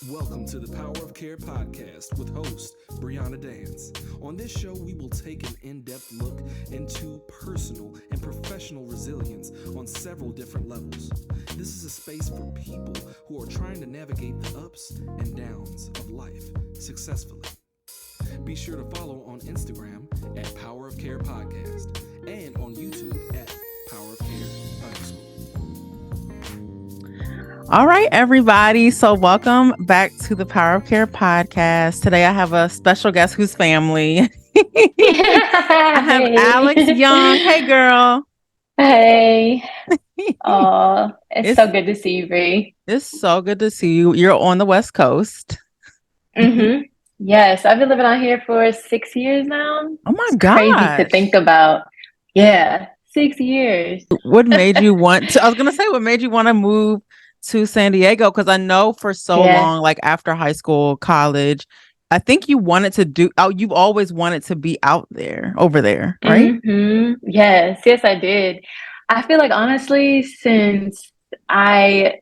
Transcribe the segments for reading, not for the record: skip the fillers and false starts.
Welcome to the Power of Care podcast with host Brianna Dance. On this show, we will take an in-depth look into personal and professional resilience on several different levels. This is a space for people who are trying to navigate the ups and downs of life successfully. Be sure to follow on Instagram at Power of Care Podcast and on YouTube at Power of Care _. All right, everybody. So welcome back to the Power of Care podcast. Today I have a special guest who's family. I have Alex Young. Hey, girl. Hey. Oh, it's so good to see you, Bree. It's so good to see you. You're on the West Coast. Mm-hmm. Yes, I've been living out here for 6 years now. Oh my God. Crazy to think about. Yeah, 6 years. What made you want to, I was going to say, what made you want to move to San Diego? Because I know for so long, like after high school, college, I think you wanted to do, you've always wanted to be out there, over there, right? Mm-hmm. Yes, I did. I feel like honestly, since I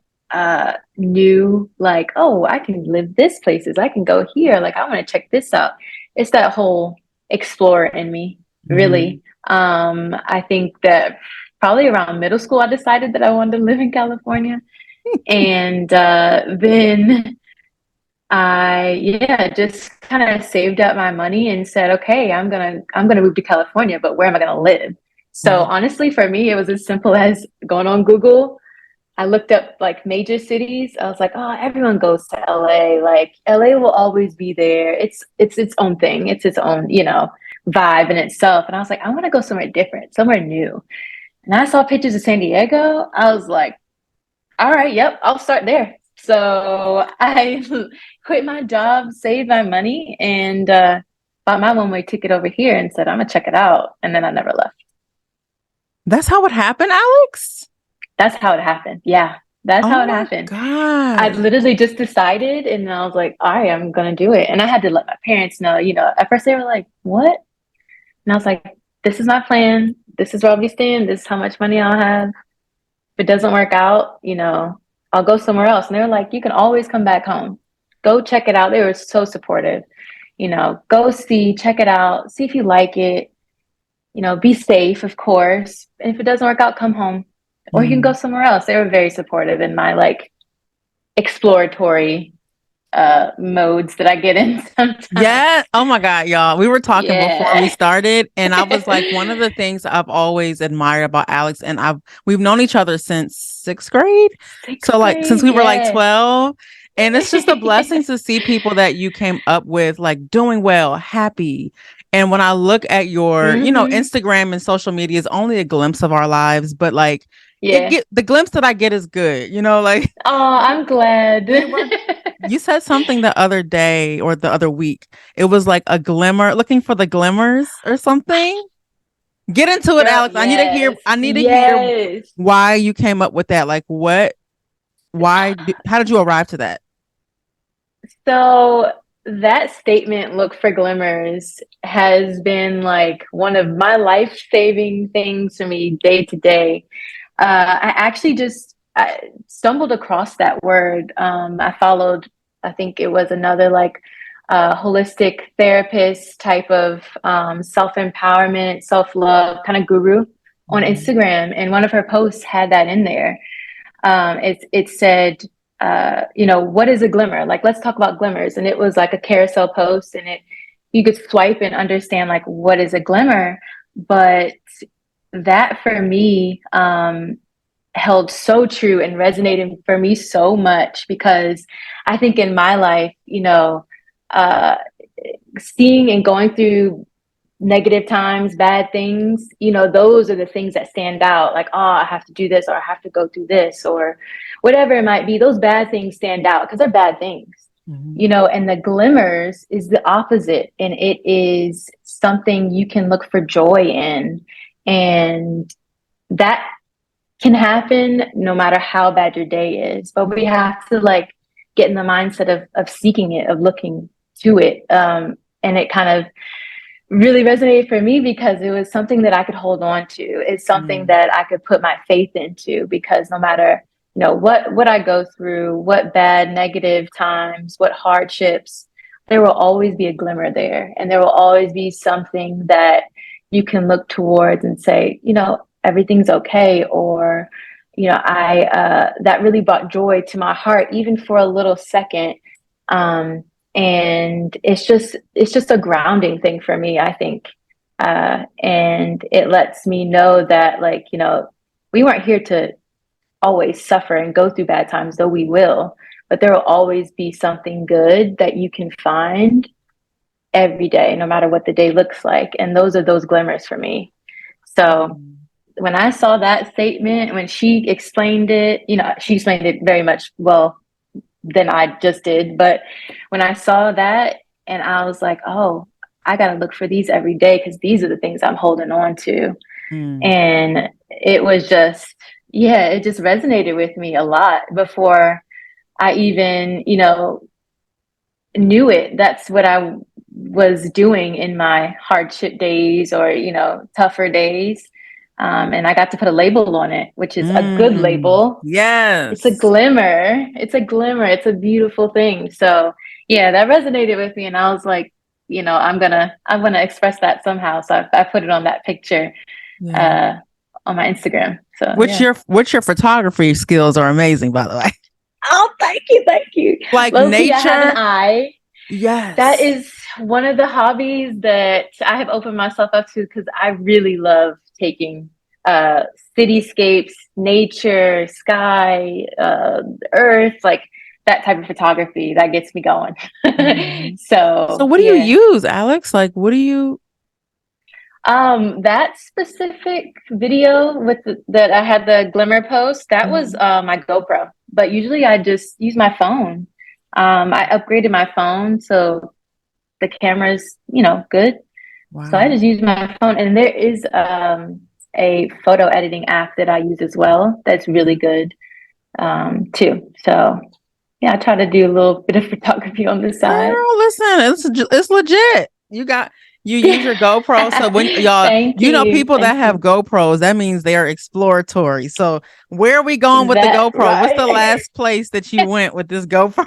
knew like, oh, I can live this places, I can go here, like I want to check this out. It's that whole explorer in me, really. I think that probably around middle school, I decided that I wanted to live in California. And then I just kind of saved up my money and said, okay, I'm gonna move to California, but where am I gonna live? So honestly, for me, it was as simple as going on Google. I looked up like major cities. I was like, oh, everyone goes to LA. Like LA will always be there. It's its own thing. It's its own, vibe in itself. And I was like, I want to go somewhere different, somewhere new. And I saw pictures of San Diego. I was like, all right, yep, I'll start there. So I quit my job, saved my money, and bought my one-way ticket over here and said, I'm gonna check it out. And then I never left. That's how it happened, Alex? That's how it happened. Yeah, that's how it happened. God. I literally just decided, and I was like, all right, I'm gonna do it. And I had to let my parents know, at first they were like, what? And I was like, this is my plan. This is where I'll be staying. This is how much money I'll have. If it doesn't work out, I'll go somewhere else. And they were like, you can always come back home. Go check it out. They were so supportive. Go see, check it out, see if you like it. Be safe, of course. And if it doesn't work out, come home. Or you can go somewhere else. They were very supportive in my like exploratory modes that I get in sometimes. Yeah. Oh my God, y'all. We were talking before we started, and I was like, one of the things I've always admired about Alex, and we've known each other since sixth grade. Like since we were like 12. And it's just a blessing to see people that you came up with like doing well, happy. And when I look at your, Instagram and social media is only a glimpse of our lives, but like the glimpse that I get is good, like. Oh, I'm glad. You said something the other day or the other week. It was like a glimmer, looking for the glimmers or something. Get into it, Alex. Yes. I need to hear why you came up with that. Like how did you arrive to that? So that statement, look for glimmers, has been like one of my life-saving things for me day to day. I actually I stumbled across that word. I followed, I think it was another like holistic therapist type of self-empowerment, self-love kind of guru on Instagram. And one of her posts had that in there. It said, what is a glimmer? Like, let's talk about glimmers. And it was like a carousel post, and you could swipe and understand like, what is a glimmer? But that for me, held so true and resonated for me so much, because I think in my life, seeing and going through negative times, bad things, those are the things that stand out. Like, oh, I have to do this, or I have to go through this, or whatever it might be. Those bad things stand out because they're bad things, and the glimmers is the opposite. And it is something you can look for joy in. And that can happen no matter how bad your day is, but we have to like get in the mindset of seeking it, of looking to it. And it kind of really resonated for me because it was something that I could hold on to. It's something that I could put my faith into, because no matter what I go through, what bad, negative times, what hardships, there will always be a glimmer there. And there will always be something that you can look towards and say, everything's okay. Or, that really brought joy to my heart, even for a little second. And it's just a grounding thing for me, I think. And it lets me know that, like, we weren't here to always suffer and go through bad times, though we will, but there will always be something good that you can find every day, no matter what the day looks like. And those are those glimmers for me. So when I saw that statement, when she explained it, she explained it very much well than I just did. But when I saw that, and I was like, oh, I got to look for these every day, because these are the things I'm holding on to. And it was just, it just resonated with me a lot before I even, knew it. That's what I was doing in my hardship days, or, tougher days. And I got to put a label on it, which is a good label. Yes. It's a glimmer. It's a glimmer. It's a beautiful thing. So yeah, that resonated with me. And I was like, I'm gonna express that somehow. So I put it on that picture on my Instagram. So which your photography skills are amazing, by the way. Oh, thank you. Like Low-key, nature. I have an eye. Yes. That is one of the hobbies that I have opened myself up to, because I really love taking cityscapes, nature, sky, earth, like that type of photography. That gets me going. So what do you use, Alex? Like, what do you? That specific video that I had the glimmer post, that was my GoPro. But usually I just use my phone. I upgraded my phone, so the camera's, good. Wow. So I just use my phone, and there is a photo editing app that I use as well that's really good too. So yeah, I try to do a little bit of photography on the side. Girl, listen, it's legit. You use your GoPro. So when y'all, people that have GoPros, that means they are exploratory. So where are we going with the GoPro? Right. What's the last place that you went with this GoPro?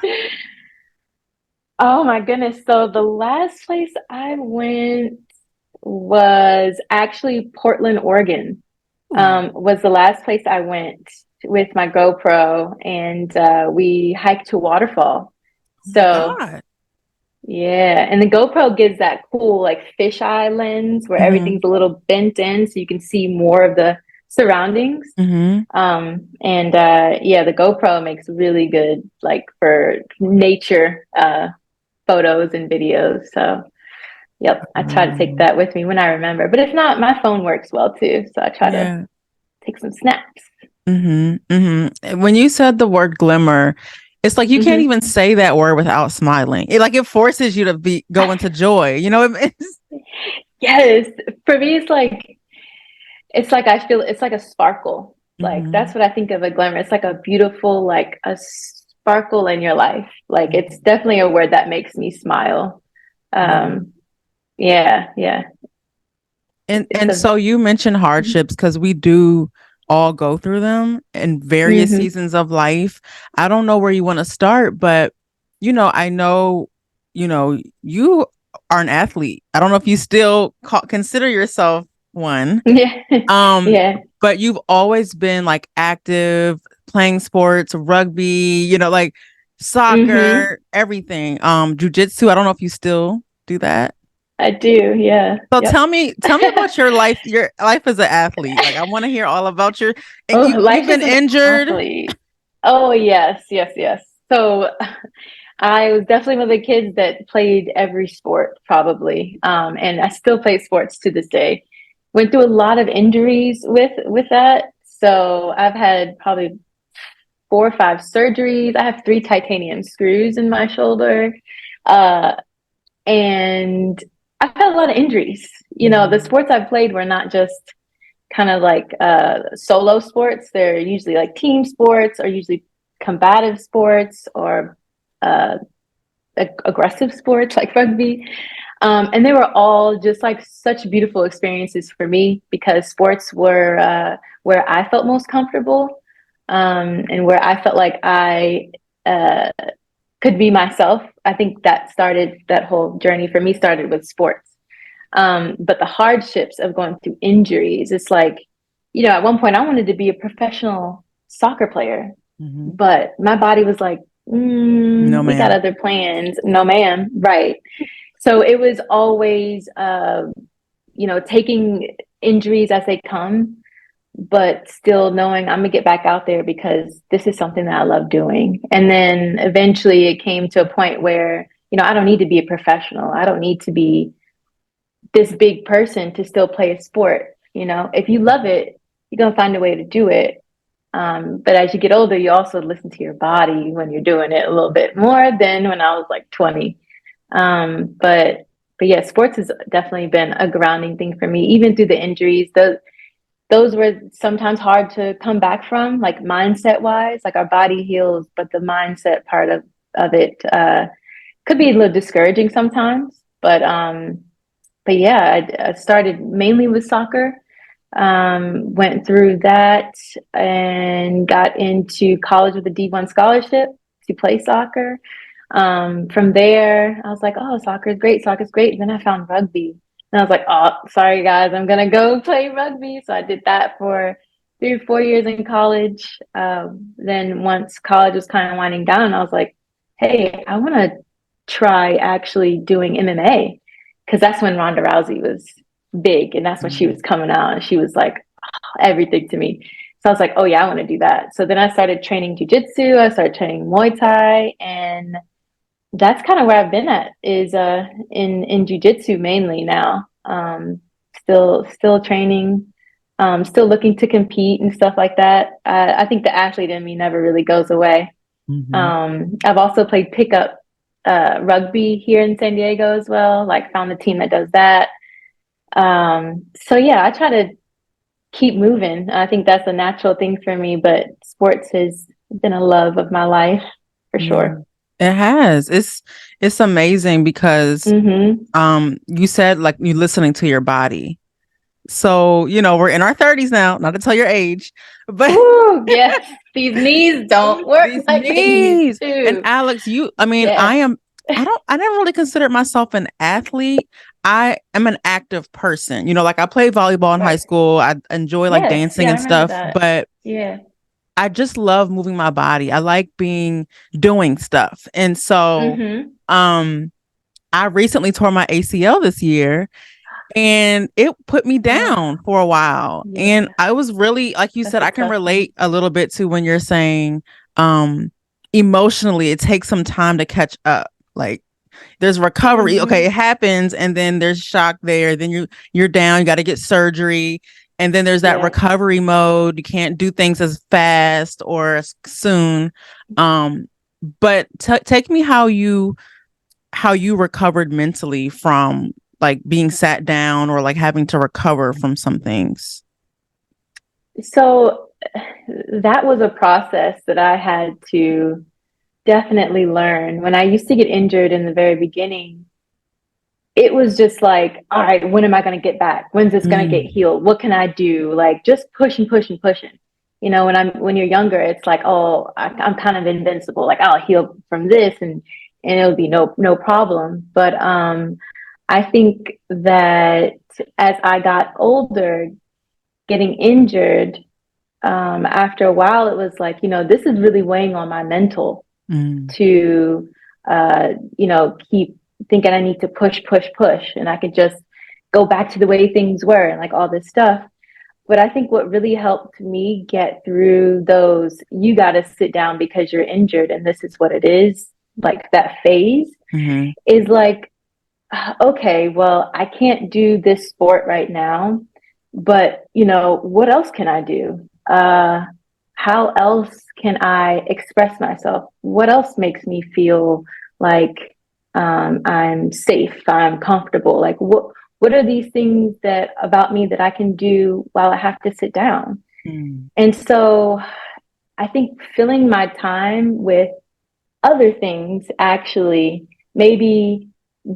Oh my goodness. So the last place I went was actually Portland, Oregon. Was the last place I went with my GoPro, and we hiked to a waterfall. So yeah, and the GoPro gives that cool like fisheye lens where everything's a little bent in, so you can see more of the surroundings. The GoPro makes really good like for nature photos and videos. So yep, I try to take that with me when I remember. But if not, my phone works well too, so I try to take some snaps. When you said the word glimmer, it's like you can't even say that word without smiling. It forces you to go into joy. You know what I mean? Yes, for me, it's like I feel it's like a sparkle. Like that's what I think of a glimmer. It's like a beautiful, like a sparkle in your life. Like it's definitely a word that makes me smile. Yeah. And so you mentioned hardships, because we do all go through them in various seasons of life. I don't know where you want to start, but I know, you are an athlete. I don't know if you still consider yourself one. But you've always been like active, playing sports, rugby, like soccer, everything. Jiu-jitsu. I don't know if you still do that. I do, yeah. So tell me about your life as an athlete. Like, I want to hear all about you've been injured. Oh, yes. So I was definitely one of the kids that played every sport, probably. And I still play sports to this day. Went through a lot of injuries with that. So I've had probably 4 or 5 surgeries. I have 3 titanium screws in my shoulder. And I've had a lot of injuries. The sports I've played were not just kind of like solo sports. They're usually like team sports, or usually combative sports, or aggressive sports like rugby. And they were all just like such beautiful experiences for me, because sports were where I felt most comfortable. and where I felt like I could be myself. I think that whole journey for me started with sports. But the hardships of going through injuries, it's like, at one point I wanted to be a professional soccer player, but my body was like, No, we got ma'am. other plans. No, ma'am. Right. So it was always, taking injuries as they come, but still knowing I'm gonna get back out there because this is something that I love doing. And then eventually it came to a point where, I don't need to be a professional. I don't need to be this big person to still play a sport. If you love it, you're gonna find a way to do it. But as you get older, you also listen to your body when you're doing it a little bit more than when I was like 20. But yeah, sports has definitely been a grounding thing for me, even through the injuries. Those were sometimes hard to come back from, like mindset wise. Like our body heals, but the mindset part of it could be a little discouraging sometimes. But yeah, I started mainly with soccer. Went through that and got into college with a D1 scholarship to play soccer. From there, I was like, oh, soccer is great. Soccer is great. And then I found rugby. And I was like, oh, sorry, guys, I'm going to go play rugby. So I did that for 3 or 4 years in college. Then once college was kind of winding down, I was like, hey, I want to try actually doing MMA, because that's when Ronda Rousey was big and that's when she was coming out and she was like everything to me. So I was like, oh yeah, I want to do that. So then I started training jujitsu, I started training Muay Thai, and that's kind of where I've been at, is in jujitsu mainly now. Still training, still looking to compete and stuff like that. I think the athlete in me never really goes away. I've also played pickup rugby here in San Diego as well, like found a team that does that. So yeah, I try to keep moving. I think that's a natural thing for me, but sports has been a love of my life for sure. It has. It's amazing because you said like you listening to your body. So, we're in our 30s now, not to tell your age, but ooh, yes, these knees don't work these like they used knees. And to. Alex, Yes. I didn't really consider myself an athlete. I am an active person. Like I played volleyball in high Right. school. I enjoy like Yes. dancing Yeah, I and remember stuff, that. but Yeah. I just love moving my body. I like doing stuff. And so, um, I recently tore my ACL this year and it put me down for a while. Yeah. And I was really, like you That's said, a I can tough relate one. a little bit to when you're saying, emotionally, it takes some time to catch up. Like there's recovery. Okay, it happens. And then there's shock there. Then you're down, you got to get surgery. And then there's that Yeah. recovery mode. You can't do things as fast or as soon. But take me how you recovered mentally from like being sat down or like having to recover from some things. So that was a process that I had to definitely learn. When I used to get injured in the very beginning, it was just like, all right, when am I going to get back? When's this going to get healed? What can I do? Like just pushing, pushing, pushing. When you're younger, it's like, oh, I'm kind of invincible. Like I'll heal from this and it'll be no problem. But I think that as I got older, getting injured, after a while, it was like, this is really weighing on my mental to, keep thinking I need to push, push, push, and I could just go back to the way things were and like all this stuff. But I think what really helped me get through those, you got to sit down because you're injured and this is what it is, like that phase is like, okay, well, I can't do this sport right now, but what else can I do? How else can I express myself? What else makes me feel like I'm safe, I'm comfortable? Like what are these things that about me that I can do while I have to sit down? And so I think filling my time with other things, actually, maybe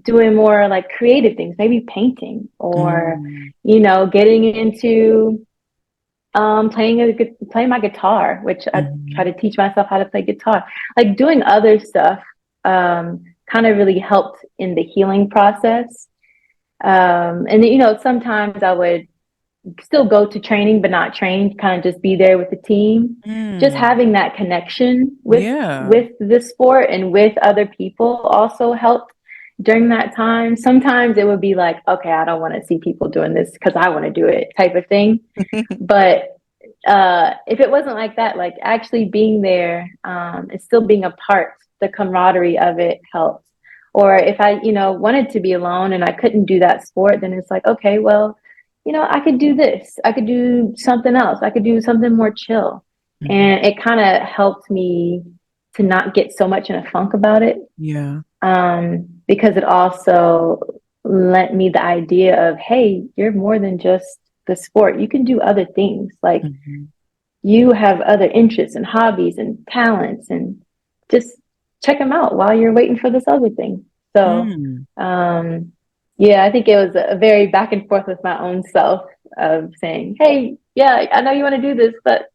doing more like creative things, maybe painting or, getting into Playing my guitar, which I try Mhm. to teach myself how to play guitar. Like doing other stuff, kind of really helped in the healing process. And you know, sometimes I would still go to training, but not train, kind of just be there with the team. Just Mm. having that connection Yeah. with the sport and with other people also helped during that time. Sometimes it would be like, okay, I don't want to see people doing this because I want to do it type of thing. But if it wasn't like that, like actually being there, and still being a part, the camaraderie of it helped. Or if I, you know, wanted to be alone and I couldn't do that sport, then it's like, okay, well, you know, I could do this. I could do something else. I could do something more chill. Mhm. And it kind of helped me to not get so much in a funk about it. Yeah. Because it also lent me the idea of, hey, you're more than just the sport. You can do other things. Like Mhm. you have other interests and hobbies and talents, and just check them out while you're waiting for this other thing. So, Mm. yeah, I think it was a very back and forth with my own self of saying, hey, yeah, I know you want to do this, but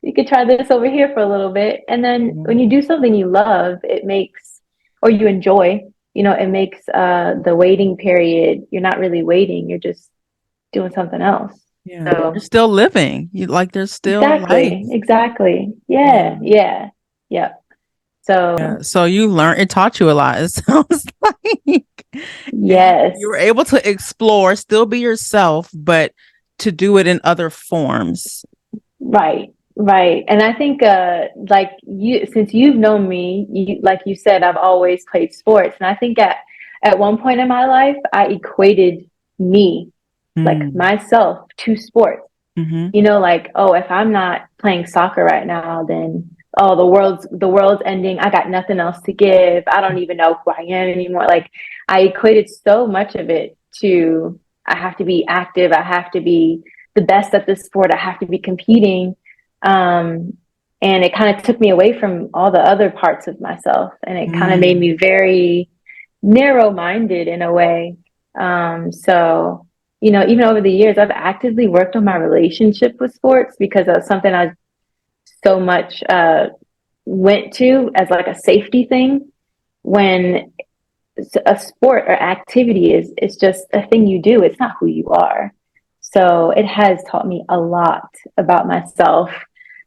you could try this over here for a little bit. And then Yeah. when you do something you love, it makes, or you enjoy, you know, it makes the waiting period, you're not really waiting, you're just doing something else. Yeah. You're So, still living. You like there's still life. exactly. Yeah. Yeah. Yeah. So, So you learned, it taught you a lot. It sounds like, and you were yes, able to explore, still be yourself, but to do it in other forms. right. And I think, like you, since you've known me, like you said, I've always played sports. And I think at one point in my life, I equated me, like Mm. myself, to sports. Hmm. You know, like, oh, if I'm not playing soccer right now, then oh, the world's ending. I got nothing else to give. I don't even know who I am anymore. Like I equated so much of it to I have to be active, I have to be the best at this sport, I have to be competing. Um, and it kind of took me away from all the other parts of myself, and it kind of made Mm. me very narrow-minded in a way. So you know, even over the years, I've actively worked on my relationship with sports because that's something I so much went to as like a safety thing. When a sport or activity is just a thing you do, it's not who you are. So it has taught me a lot about myself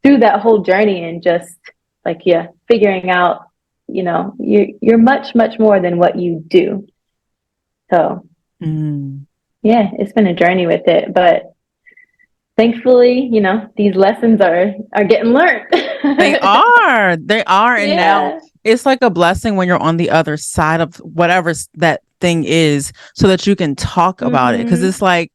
through that whole journey, and just like yeah, figuring out, you know, you're much more than what you do. So Mm. yeah, it's been a journey with it, but thankfully, you know, these lessons are getting learned. They are. They are. And now Yeah. it's like a blessing when you're on the other side of whatever that thing is so that you can talk about it. Cause Mm-hmm. it's like,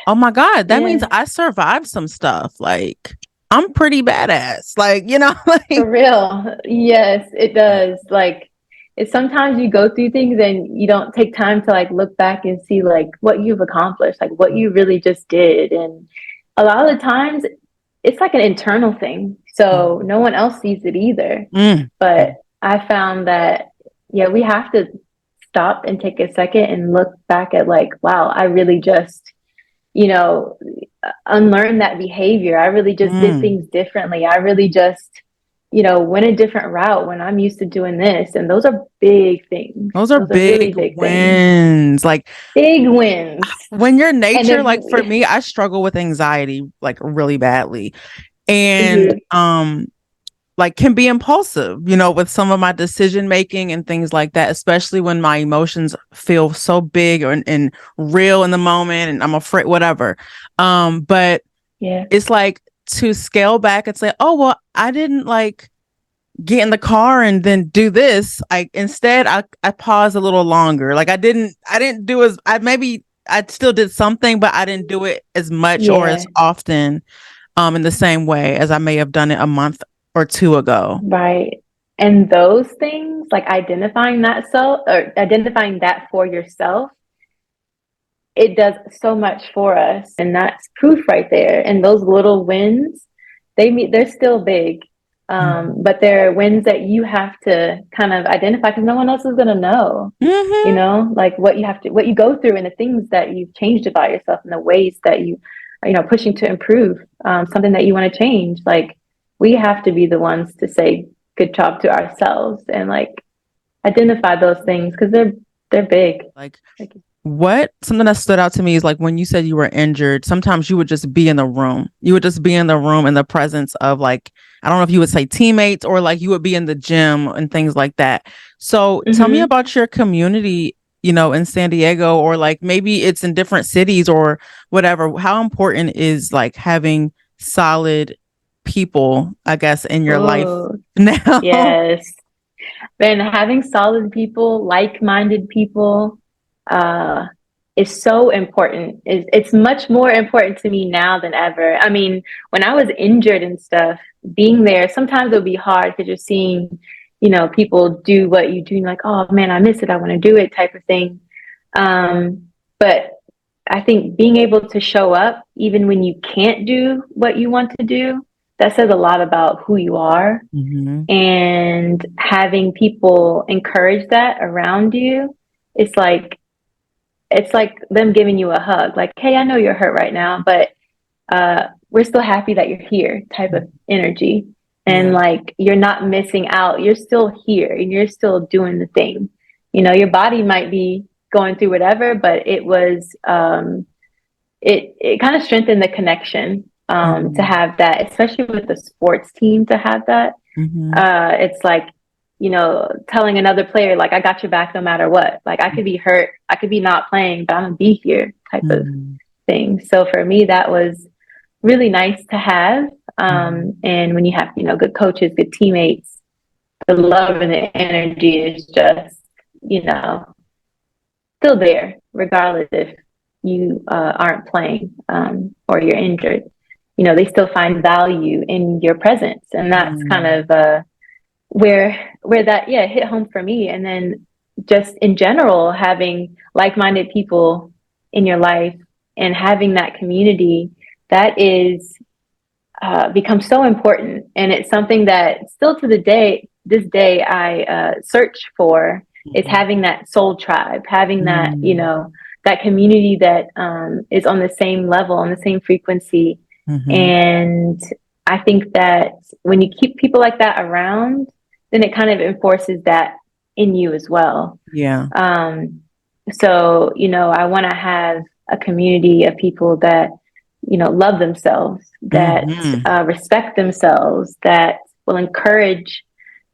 oh my God, that means Yeah. I survived some stuff. Like, I'm pretty badass. Like, like, For real. Yes, it does. Like it's sometimes you go through things and you don't take time to like look back and see like what you've accomplished, like what you really just did. And a lot of the times it's like an internal thing. So no one else sees it either. Mm. But I found that yeah, we have to stop and take a second and look back at like, wow, I really just, you know, unlearn that behavior. I really just did Mm. things differently. I really just, you know, went a different route when I'm used to doing this. And those are big things. Those are Those are really big big things. wins. Like, Big wins. when your And nature, like for if me, I struggle with anxiety like really badly. And mhm, like can be impulsive, with some of my decision making and things like that, especially when my emotions feel so big and real in the moment and I'm afraid, whatever. But yeah, it's like to scale back and say, oh, well, I didn't like get in the car and then do this. I paused a little longer. Like I didn't do as I still did something, but I didn't do it as much or as yeah, often in the same way as I may have done it a month or two ago. right. And those things, like identifying that self or identifying that for yourself, it does so much for us. And that's proof right there. And those little wins, they're still big. Mhm. But they're wins that you have to kind of identify because no one else is going to know, you Mhm. know, like what you go through and the things that you've changed about yourself and the ways that you pushing to improve, something that you want to change, like we have to be the ones to say good job to ourselves and like identify those things because they're big. Like what something that stood out to me is like when you said you were injured, sometimes you would just be in the room. You would just be in the room in the presence of like, I don't know if you would say teammates or like you would be in the gym and things like that. So tell me about your community, in San Diego, or like maybe it's in different cities or whatever. How important is like having solid people, I guess, in your life now? Yes. And having solid people, like-minded people, is so important. It's much more important to me now than ever. I mean, when I was injured and stuff, being there, sometimes it would be hard because you're seeing, people do what you do, and you're like, oh man, I miss it, I want to do it, type of thing. But I think being able to show up even when you can't do what you want to do, that says a lot about who you are. And having people encourage that around you, it's like them giving you a hug, like, hey, I know you're hurt right now, but we're still happy that you're here, type of energy. And like, you're not missing out, you're still here and you're still doing the thing. Your body might be going through whatever, but it was it kind of strengthened the connection, to have that, especially with the sports team, to have that. It's like, telling another player, like, I got your back no matter what. Like, I could be hurt, I could be not playing, but I'm gonna be here, type of thing. So for me, that was really nice to have. And when you have, good coaches, good teammates, the love and the energy is just, still there, regardless if you aren't playing, or you're injured. They still find value in your presence, and that's kind of where that hit home for me. And then just in general, having like-minded people in your life and having that community, that is becomes so important. And it's something that still to this day I search for, is having that soul tribe, having that that community that is on the same level, on the same frequency. And I think that when you keep people like that around, then it kind of enforces that in you as well. So, I want to have a community of people that, love themselves, that respect themselves, that will encourage,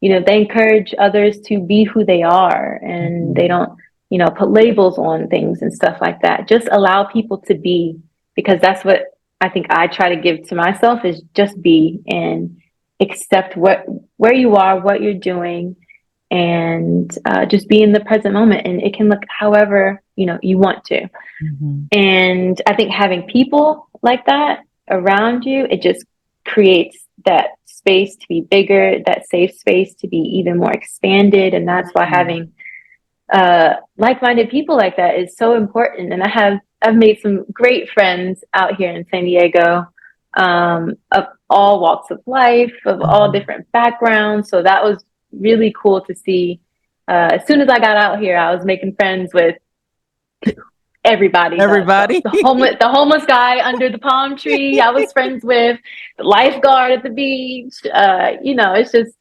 they encourage others to be who they are, and they don't, put labels on things and stuff like that. Just allow people to be, because that's what I think I try to give to myself, is just be and accept where you are, what you're doing, and just be in the present moment. And it can look however you want to. And I think having people like that around you, it just creates that space to be bigger, that safe space to be even more expanded. And that's why having like-minded people like that is so important. And I've made some great friends out here in San Diego, of all walks of life, of all different backgrounds. So that was really cool to see. As soon as I got out here, I was making friends with everybody. The homeless guy under the palm tree, I was friends with. The lifeguard at the beach. It's just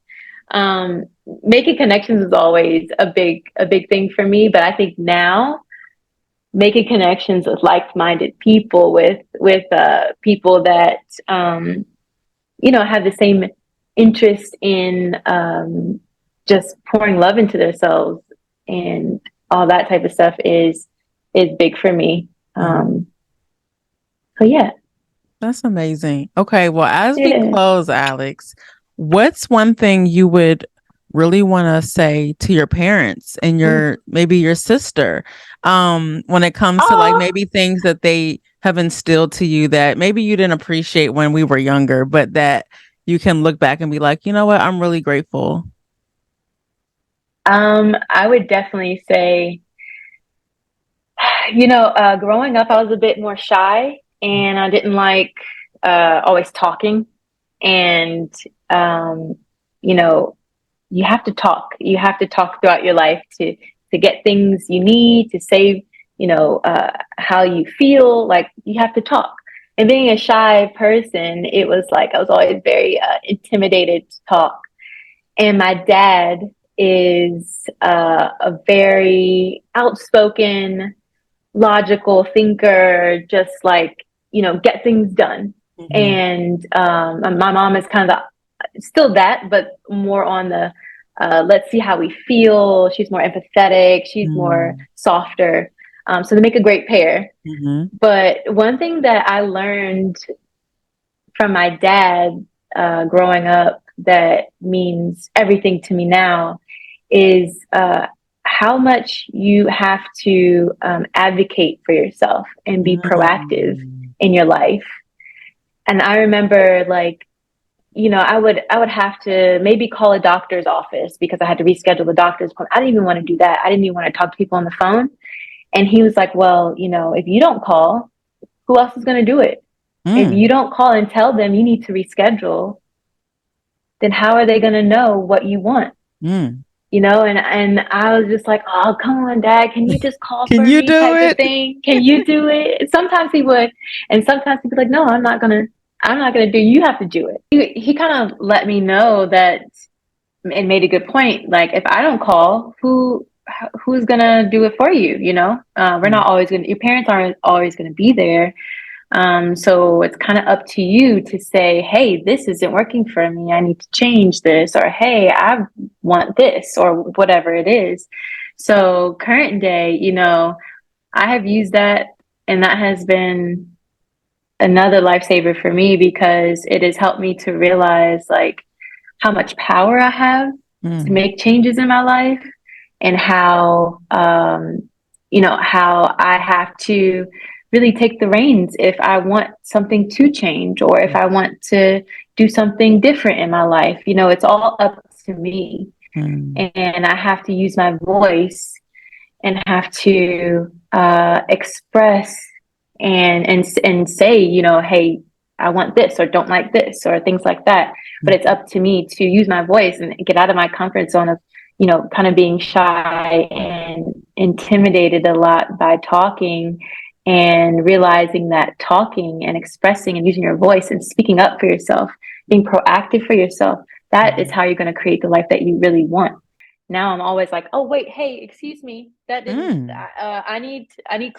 making connections is always a big thing for me. But I think now, making connections with like-minded people, with people that have the same interest in just pouring love into themselves and all that type of stuff is big for me. So yeah. That's amazing. Okay, well, as we close, Alex, what's one thing you would really want to say to your parents and maybe your sister, when it comes to like maybe things that they have instilled to you that maybe you didn't appreciate when we were younger, but that you can look back and be like, you know what, I'm really grateful? I would definitely say, growing up, I was a bit more shy, and I didn't like always talking. And you have to talk. You have to talk throughout your life to get things you need, to say, how you feel. Like, you have to talk. And being a shy person, it was like I was always very intimidated to talk. And my dad is a very outspoken, logical thinker, just like, get things done. Mm-hmm. And my mom is kind of still that, but more on the let's see how we feel. She's more empathetic, she's more softer. So they make a great pair. Mm-hmm. But one thing that I learned from my dad growing up that means everything to me now is how much you have to advocate for yourself and be proactive Mm-hmm. in your life. And I remember, like, I would have to maybe call a doctor's office because I had to reschedule the doctor's appointment. I didn't even want to do that. I didn't even want to talk to people on the phone. And he was like, well, if you don't call, who else is going to do it? If Mm. you don't call and tell them you need to reschedule, then how are they going to know what you want? Mm. And I was just like, oh, come on, Dad, can you just call Can for you me do type of it? thing? Can you do it? Sometimes he would. And sometimes he'd be like, no, I'm not gonna do it. You have to do it. He kind of let me know that and made a good point. Like, if I don't call, who's gonna do it for you? We're not always gonna, your parents aren't always gonna be there. So it's kind of up to you to say, hey, this isn't working for me. I need to change this, or hey, I want this, or whatever it is. So current day, I have used that, and that has been another lifesaver for me because it has helped me to realize like how much power I have to Mm. make changes in my life, and how I have to really take the reins if I want something to change or if I want to do something different in my life. It's all up to me, Mm. and I have to use my voice and have to express and say, hey, I want this, or don't like this, or things like that. But it's up to me to use my voice and get out of my comfort zone of, kind of being shy and intimidated a lot by talking, and realizing that talking and expressing and using your voice and speaking up for yourself, being proactive for yourself, that is how you're going to create the life that you really want. Now I'm always like, oh wait, hey, excuse me, that didn't. Mm. I need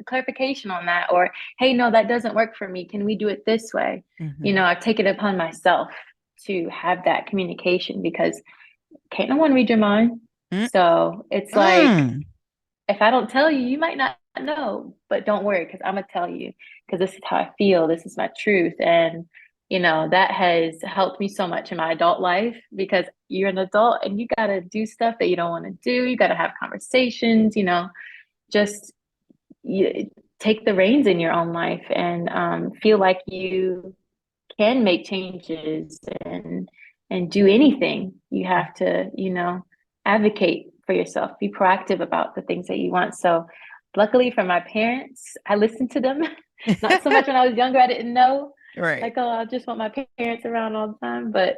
clarification on that, or hey, no, that doesn't work for me. Can we do it this way? Mm-hmm. I take it upon myself to have that communication because can't no one read your mind. Mm. So it's like, Mm. if I don't tell you, you might not know, but don't worry because I'm gonna tell you because this is how I feel. This is my truth, and that has helped me so much in my adult life because you're an adult and you gotta do stuff that you don't want to do. You gotta have conversations. Just you, take the reins in your own life and feel like you can make changes and do anything. You have to, advocate for yourself, be proactive about the things that you want. So luckily for my parents, I listened to them. Not so much when I was younger, I didn't know. Right. Like, oh, I just want my parents around all the time. But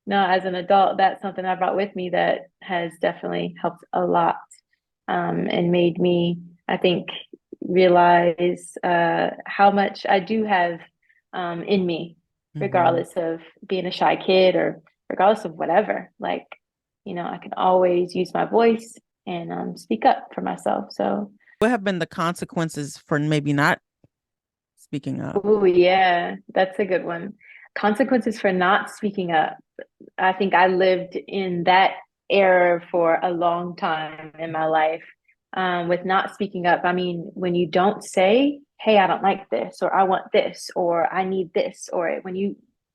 no, as an adult, that's something I brought with me that has definitely helped a lot, and made me, I think, realize how much I do have in me, Mm-hmm. regardless of being a shy kid or regardless of whatever. Like, I can always use my voice and speak up for myself. So, What have been the consequences for maybe not speaking up? oh, yeah, that's a good one. Consequences for not speaking up. I think I lived in that era for a long time in my life, with not speaking up. I mean, when you don't say, hey, I don't like this, or I want this, or I need this, or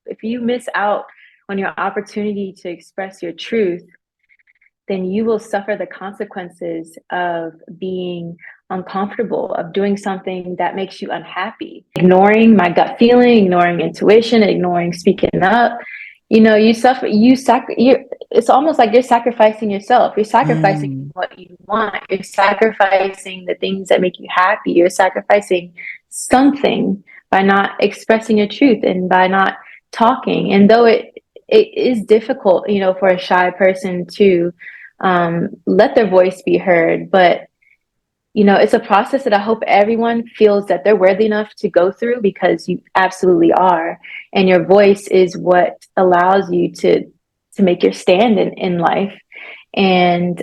if you miss out on your opportunity to express your truth, then you will suffer the consequences of being uncomfortable, of doing something that makes you unhappy, ignoring my gut feeling, ignoring intuition, ignoring speaking up. You suffer, it's almost like you're sacrificing yourself. You're sacrificing Mm. what you want. You're sacrificing the things that make you happy. You're sacrificing something by not expressing your truth and by not talking. And though it is difficult, for a shy person to let their voice be heard, but it's a process that I hope everyone feels that they're worthy enough to go through, because you absolutely are. And your voice is what allows you to make your stand in life. And,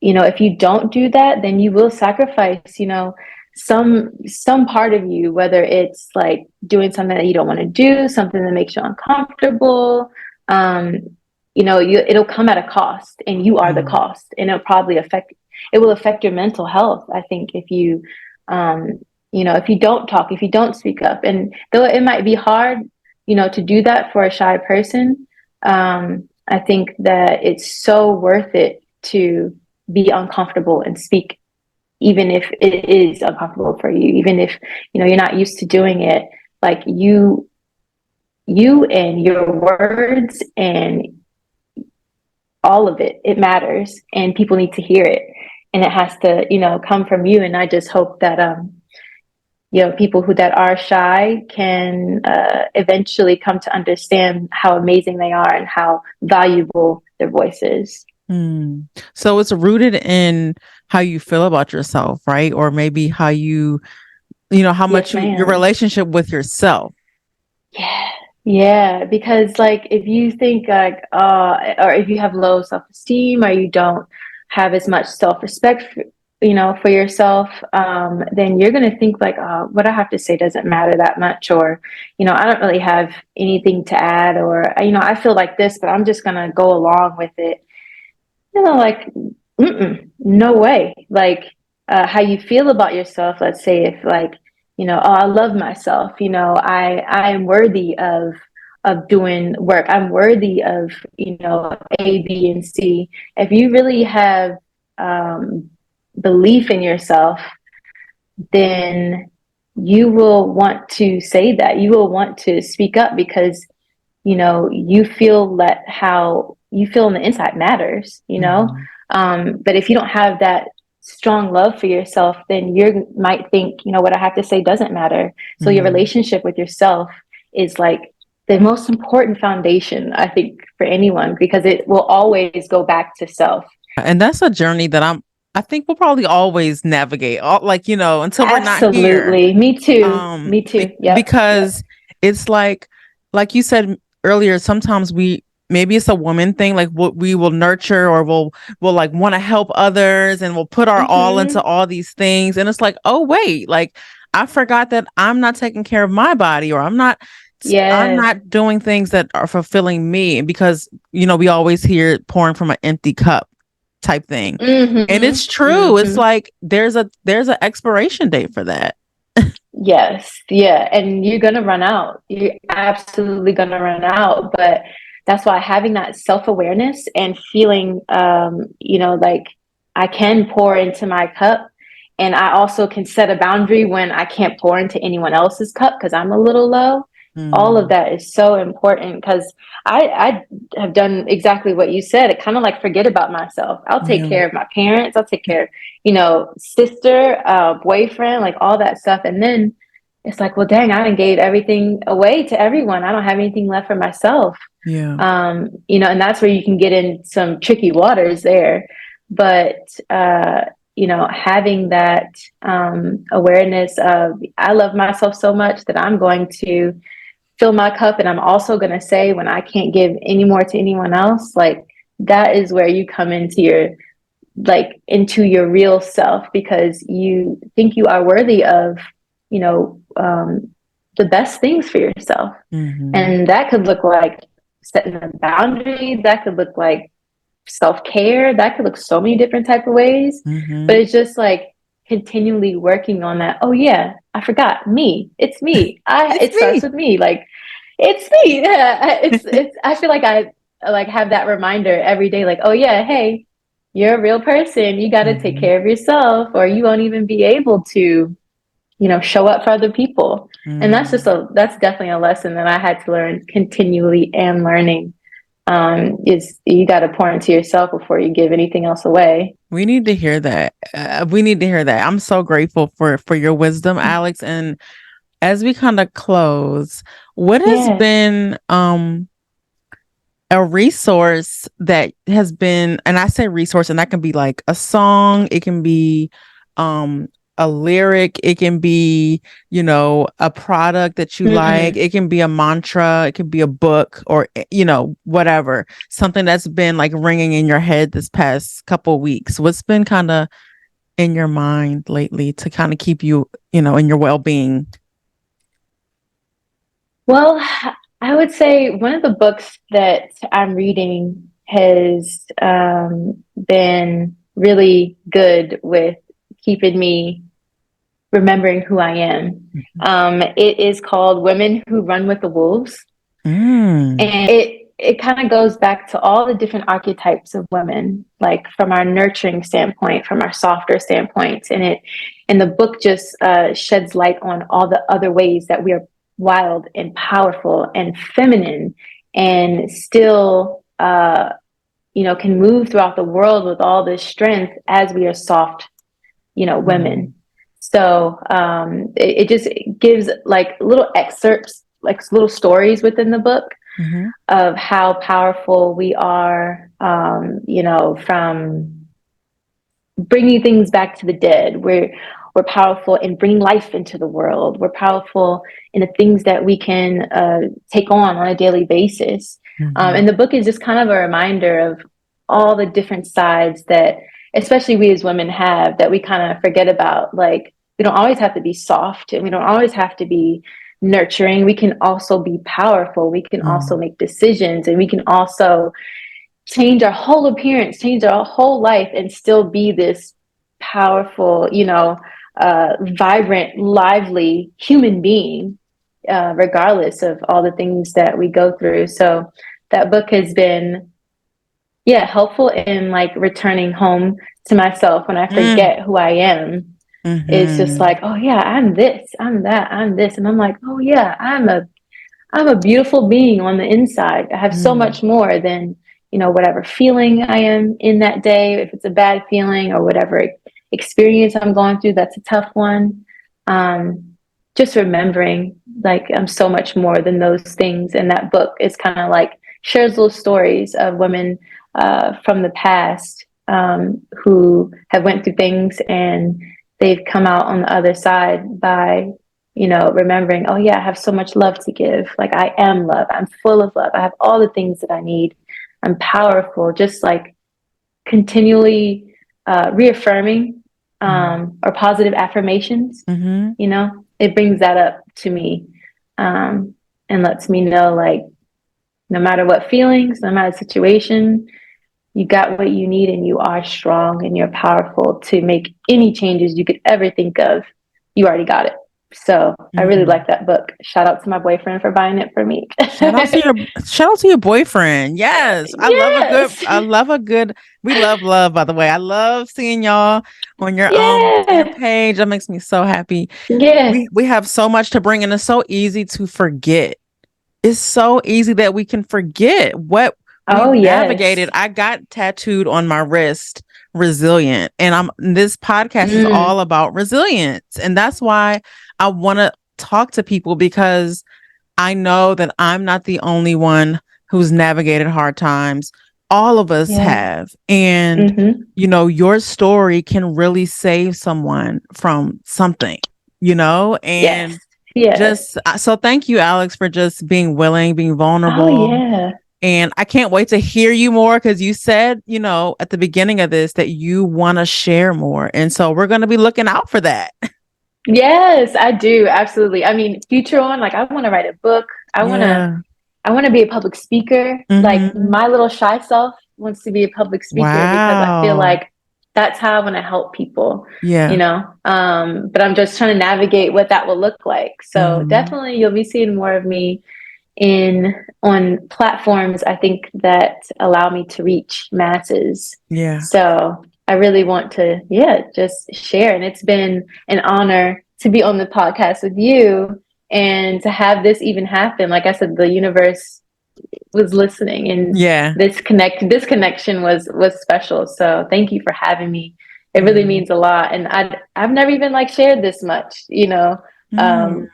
if you don't do that, then you will sacrifice, some part of you, whether it's like doing something that you don't want to do, something that makes you uncomfortable. It'll come at a cost, and you are the cost, and it will affect your mental health. I think if you, if you don't talk, if you don't speak up, and though it might be hard, to do that for a shy person, I think that it's so worth it to be uncomfortable and speak, even if it is uncomfortable for you, even if, you're not used to doing it. Like you and your words and all of it matters, and people need to hear it, and it has to, come from you. And I just hope that, people that are shy can eventually come to understand how amazing they are and how valuable their voice is. So it's rooted in how you feel about yourself, right? Or maybe how you, how much your relationship with yourself. Yeah, because like if you think like, or if you have low self-esteem, or you don't have as much self-respect, for yourself, then you're going to think like, what I have to say doesn't matter that much, or, I don't really have anything to add, or, I feel like this, but I'm just going to go along with it. Like, no way. Like, how you feel about yourself. Let's say if like, I love myself, I am worthy of doing work. I'm worthy of, A, B, and C. If you really have belief in yourself, then you will want to say that. You will want to speak up, because, you feel that how you feel on the inside matters, but if you don't have that strong love for yourself, then you might think, what I have to say doesn't matter. So your relationship with yourself is like the most important foundation, I think, for anyone, because it will always go back to self. And that's a journey that I think we'll probably always navigate, until we're not here. Absolutely. Me too. Me too. Yeah. Because it's like you said earlier, sometimes maybe it's a woman thing, like we will nurture, or we'll like want to help others, and we'll put our all into all these things. And it's like, oh wait, like I forgot that I'm not taking care of my body, or I'm not doing things that are fulfilling me, because, we always hear pouring from an empty cup type thing. And it's true. It's like there's an expiration date for that. Yes. Yeah. And you're going to run out. You're absolutely going to run out. But that's why having that self-awareness and feeling, like I can pour into my cup, and I also can set a boundary when I can't pour into anyone else's cup because I'm a little low. All of that is so important, because I have done exactly what you said. It kind of like forget about myself. I'll take care of my parents. I'll take care of, sister, boyfriend, like all that stuff. And then it's like, well, dang, I done gave everything away to everyone. I don't have anything left for myself. Yeah. And that's where you can get in some tricky waters there. But, having that awareness of, I love myself so much that I'm going to fill my cup, and I'm also going to say when I can't give any more to anyone else, like that is where you come into your real self, because you think you are worthy of, the best things for yourself. And that could look like setting a boundary. That could look like self-care. That could look so many different type of ways. But it's just like continually working on that. Oh yeah, I forgot me. It's me. It starts with me. Like it's me. Yeah, it's. I feel like I like have that reminder every day. Like, oh yeah, hey, you're a real person. You got to take care of yourself, or you won't even be able to, show up for other people. And that's definitely a lesson that I had to learn continually and learning. Is you got to pour into yourself before you give anything else away. We need to hear that. I'm so grateful for your wisdom, Alex. And as we kind of close, what has been a resource that has been, and I say resource, and that can be like a song, it can be a lyric, it can be, you know, a product that you like, it can be a mantra, it can be a book, or, you know, whatever, something that's been like ringing in your head this past couple weeks. What's been kind of in your mind lately to kind of keep you, you know, in your well-being? Well, I would say one of the books that I'm reading has been really good with keeping me remembering who I am. It is called Women Who Run with the Wolves. And it kind of goes back to all the different archetypes of women, like from our nurturing standpoint, from our softer standpoints. And the book just sheds light on all the other ways that we are wild and powerful and feminine and still, you know, can move throughout the world with all this strength as we are soft, you know, women. So it just gives like little excerpts, like little stories within the book of how powerful we are, you know, from bringing things back to the dead. We're powerful in bringing life into the world. We're powerful in the things that we can take on a daily basis. And the book is just kind of a reminder of all the different sides that, especially we as women have, that we kind of forget about. Like, we don't always have to be soft, and we don't always have to be nurturing. We can also be powerful. We can also make decisions, and we can also change our whole appearance, change our whole life, and still be this powerful, you know, vibrant, lively human being, regardless of all the things that we go through. So that book has been, helpful in like returning home to myself when I forget who I am. It's just like, oh yeah, I'm this, I'm that, I'm this. And I'm like, oh yeah, I'm a beautiful being on the inside. I have so much more than, you know, whatever feeling I am in that day, if it's a bad feeling or whatever experience I'm going through that's a tough one. Just remembering like I'm so much more than those things. And that book is kind of like shares little stories of women from the past who have went through things and they've come out on the other side by, you know, remembering, oh yeah, I have so much love to give. Like I am love. I'm full of love. I have all the things that I need. I'm powerful. Just like continually reaffirming or positive affirmations, you know, it brings that up to me and lets me know like, no matter what feelings, no matter situation, you got what you need and you are strong and you're powerful to make any changes you could ever think of. You already got it. So I really like that book. Shout out to my boyfriend for buying it for me. Shout out to your boyfriend. Yes. I love a good, we love, by the way. I love seeing y'all on your page. That makes me so happy. Yeah. We have so much to bring and it's so easy to forget. It's so easy that we can forget what we navigated. I got tattooed on my wrist, resilient, and this podcast is all about resilience. And that's why I want to talk to people, because I know that I'm not the only one who's navigated hard times. All of us have. And, you know, your story can really save someone from something, you know, and just so thank you, Alex, for just being willing, being vulnerable. And I can't wait to hear you more, because you said, you know, at the beginning of this that you want to share more. And so we're going to be looking out for that. Yes, I do. Absolutely. I mean, future on, like I want to write a book. I want to be a public speaker. Like my little shy self wants to be a public speaker because I feel like that's how I want to help people, you know? But I'm just trying to navigate what that will look like. So definitely you'll be seeing more of me on platforms, I think, that allow me to reach masses. So I really want to, just share. And it's been an honor to be on the podcast with you and to have this even happen. Like I said, the universe was listening, and this connection was special. So thank you for having me. It really means a lot. And I've never even like shared this much, you know,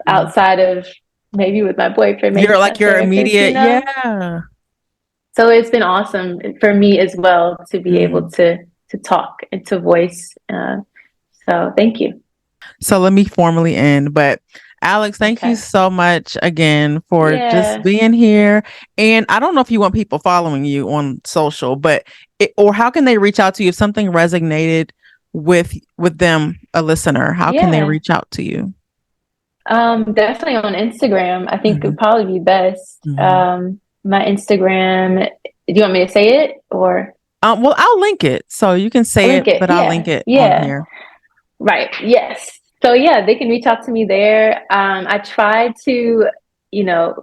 outside of maybe with my boyfriend. You're like your immediate, you know? So it's been awesome for me as well to be able to talk and to voice So thank you. So let me formally end. But Alex, thank you so much again for just being here. And I don't know if you want people following you on social, but or how can they reach out to you if something resonated with them, a listener? How can they reach out to you? Definitely on Instagram. I think would probably be best. My Instagram. Do you want me to say it or? Well, I'll link it so you can say it, but I'll link it on here. Right. Yes. So they can reach out to me there. I try to,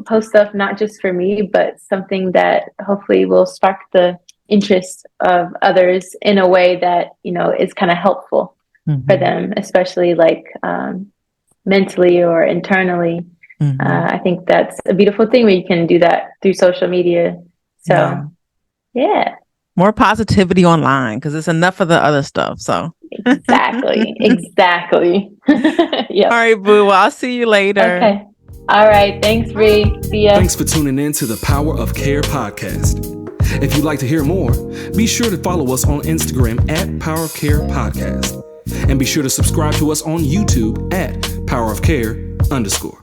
post stuff not just for me, but something that hopefully will spark the interest of others in a way that, is kind of helpful for them, especially like mentally or internally. I think that's a beautiful thing where you can do that through social media. So, more positivity online because it's enough of the other stuff. So exactly. Yep. All right, boo. Well, I'll see you later. Okay. All right. Thanks, Bree. See ya. Thanks for tuning in to the Power of Care podcast. If you'd like to hear more, be sure to follow us on Instagram at Power of Care Podcast. And be sure to subscribe to us on YouTube at Power of Care _.